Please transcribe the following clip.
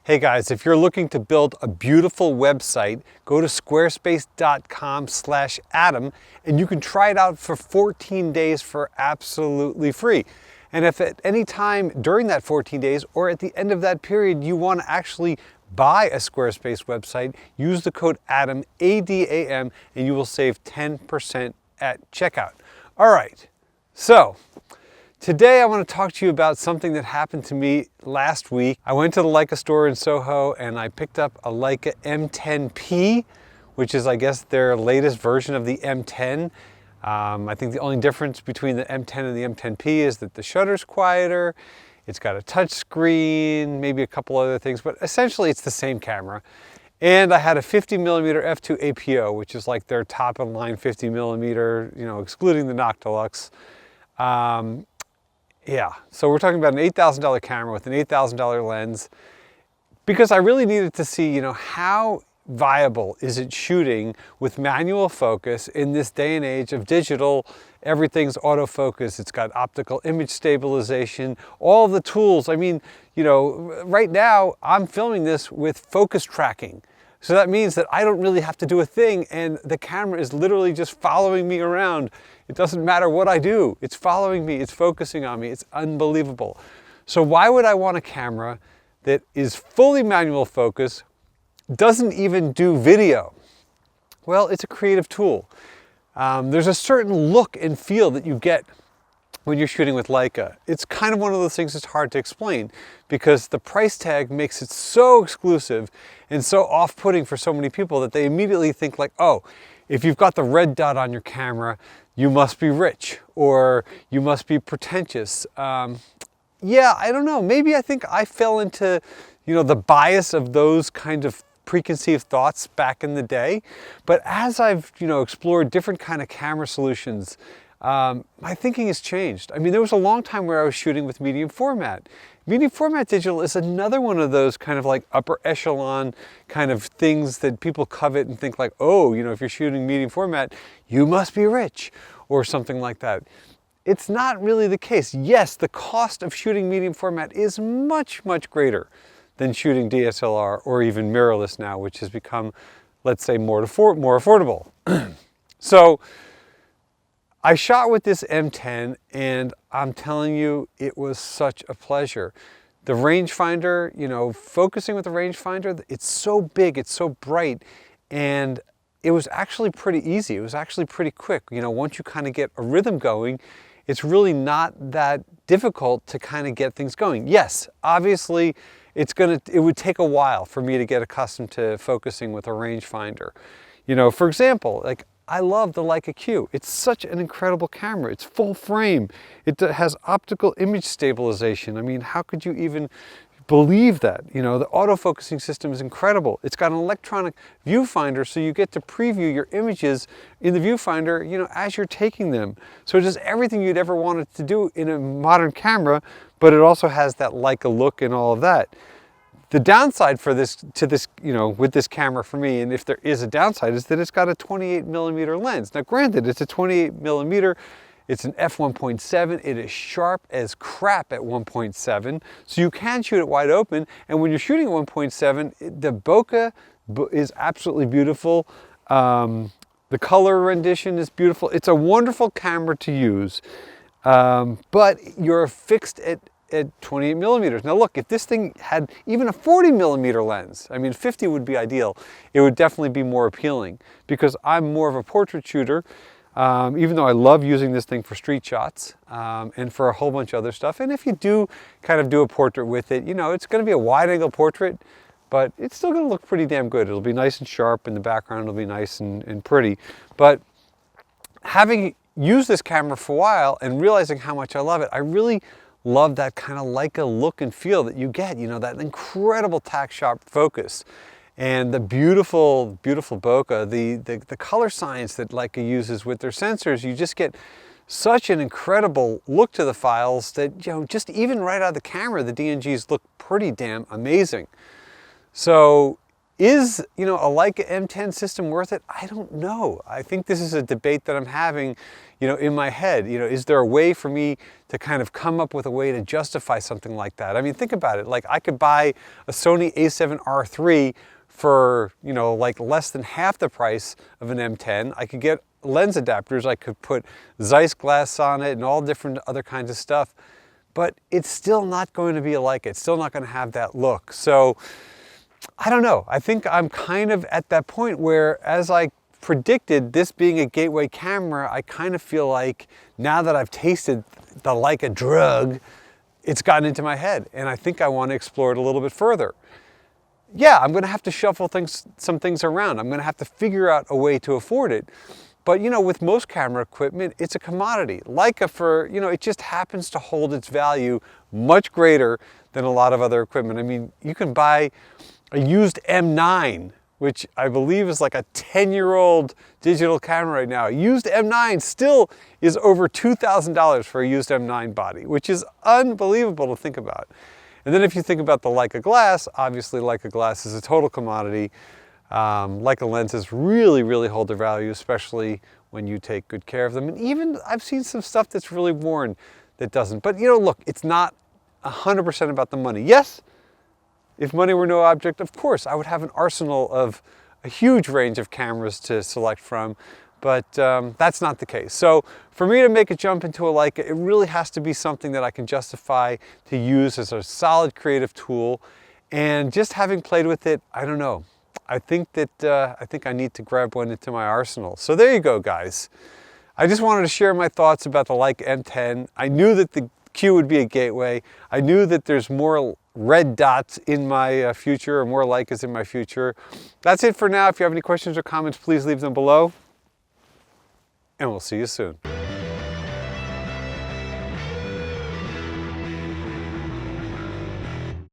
Hey guys, if you're looking to build a beautiful website, go to squarespace.com/Adam and you can try it out for 14 days for absolutely free. And if at any time during that 14 days or at the end of that period you want to actually buy a Squarespace website, use the code ADAM, A-D-A-M, and you will save 10% at checkout. All right, so today I want to talk to you about something that happened to me last week. I went to the Leica store in SOHO and I picked up a Leica M10-P, which is I guess their latest version of the M10. I think the only difference between the M10 and the M10-P is that the shutter's quieter, it's got a touch screen, maybe a couple other things, but essentially it's the same camera. And I had a 50mm f2 APO, which is like their top of the line 50mm, you know, excluding the Noctilux. Yeah, so we're talking about an $8,000 camera with an $8,000 lens, because I really needed to see, you know, how viable is it shooting with manual focus in this day and age of digital. Everything's autofocus, it's got optical image stabilization, all the tools. I mean, you know, right now I'm filming this with focus tracking. So that means that I don't really have to do a thing and the camera is literally just following me around. It doesn't matter what I do. It's following me, it's focusing on me. It's unbelievable. So why would I want a camera that is fully manual focus, doesn't even do video? Well, it's a creative tool. There's a certain look and feel that you get when you're shooting with Leica. It's kind of one of those things that's hard to explain because the price tag makes it so exclusive and so off-putting for so many people that they immediately think like, oh, if you've got the red dot on your camera, you must be rich or you must be pretentious. Yeah, I don't know. Maybe I think I fell into, you know, the bias of those kind of preconceived thoughts back in the day. But as I've, you know, explored different kind of camera solutions, my thinking has changed. I mean, there was a long time where I was shooting with medium format. Medium format digital is another one of those kind of like upper echelon kind of things that people covet and think like, oh, you know, if you're shooting medium format, you must be rich or something like that. It's not really the case. Yes, the cost of shooting medium format is much, much greater than shooting DSLR or even mirrorless now, which has become, let's say, more affordable. So I shot with this M10 and I'm telling you, it was such a pleasure. The rangefinder, you know, focusing with the rangefinder, it's so big, it's so bright, and it was actually pretty easy. It was actually pretty quick. You know, once you kind of get a rhythm going, it's really not that difficult to kind of get things going. Yes, obviously, it would take a while for me to get accustomed to focusing with a rangefinder. You know, for example, like I love the Leica Q. It's such an incredible camera. It's full frame. It has optical image stabilization. I mean, how could you even believe that? You know, the autofocusing system is incredible. It's got an electronic viewfinder, so you get to preview your images in the viewfinder, you know, as you're taking them. So it does everything you'd ever wanted to do in a modern camera, but it also has that Leica look and all of that. The downside for this, you know, with this camera for me, and if there is a downside, is that it's got a 28mm lens. Now granted, it's a 28mm, it's an f1.7, it is sharp as crap at 1.7, so you can shoot it wide open, and when you're shooting at 1.7, the bokeh is absolutely beautiful. The color rendition is beautiful. It's a wonderful camera to use, but you're fixed at 28mm. Now look, if this thing had even a 40mm lens, I mean 50 would be ideal, it would definitely be more appealing because I'm more of a portrait shooter, even though I love using this thing for street shots and for a whole bunch of other stuff. And if you do kind of do a portrait with it, you know, it's going to be a wide angle portrait, but it's still going to look pretty damn good. It'll be nice and sharp in the background, it'll be nice and pretty. But having used this camera for a while and realizing how much I love it, I really love that kind of Leica look and feel that you get, you know, that incredible tack sharp focus and the beautiful, beautiful bokeh, the color science that Leica uses with their sensors. You just get such an incredible look to the files that, you know, just even right out of the camera, the DNGs look pretty damn amazing. So Is, you know, a Leica M10 system worth it? I don't know. I think this is a debate that I'm having, you know, in my head. You know, is there a way for me to kind of come up with a way to justify something like that? I mean, think about it. Like, I could buy a Sony a7R III for, you know, like less than half the price of an M10. I could get lens adapters. I could put Zeiss glass on it and all different other kinds of stuff. But it's still not going to be a Leica. It's still not going to have that look. So, I don't know. I think I'm kind of at that point where, as I predicted, this being a gateway camera, I kind of feel like now that I've tasted the Leica drug, it's gotten into my head, and I think I want to explore it a little bit further. Yeah, I'm going to have to shuffle some things around. I'm going to have to figure out a way to afford it. But, you know, with most camera equipment, it's a commodity. Leica, for, you know, it just happens to hold its value much greater than a lot of other equipment. I mean, you can buy a used M9, which I believe is like a 10-year-old digital camera right now. A used M9 still is over $2,000 for a used M9 body, which is unbelievable to think about. And then if you think about the Leica glass, obviously Leica glass is a total commodity. Leica lenses really, really hold their value, especially when you take good care of them. And even I've seen some stuff that's really worn that doesn't. But, you know, look, it's not 100% about the money. Yes, if money were no object, of course, I would have an arsenal of a huge range of cameras to select from, but that's not the case. So for me to make a jump into a Leica, it really has to be something that I can justify to use as a solid creative tool. And just having played with it, I don't know. I think I need to grab one into my arsenal. So there you go, guys. I just wanted to share my thoughts about the Leica M10. I knew that the Q would be a gateway. I knew that there's more red dots in my future, or more Leicas in my future. That's it for now. If you have any questions or comments, please leave them below. And we'll see you soon.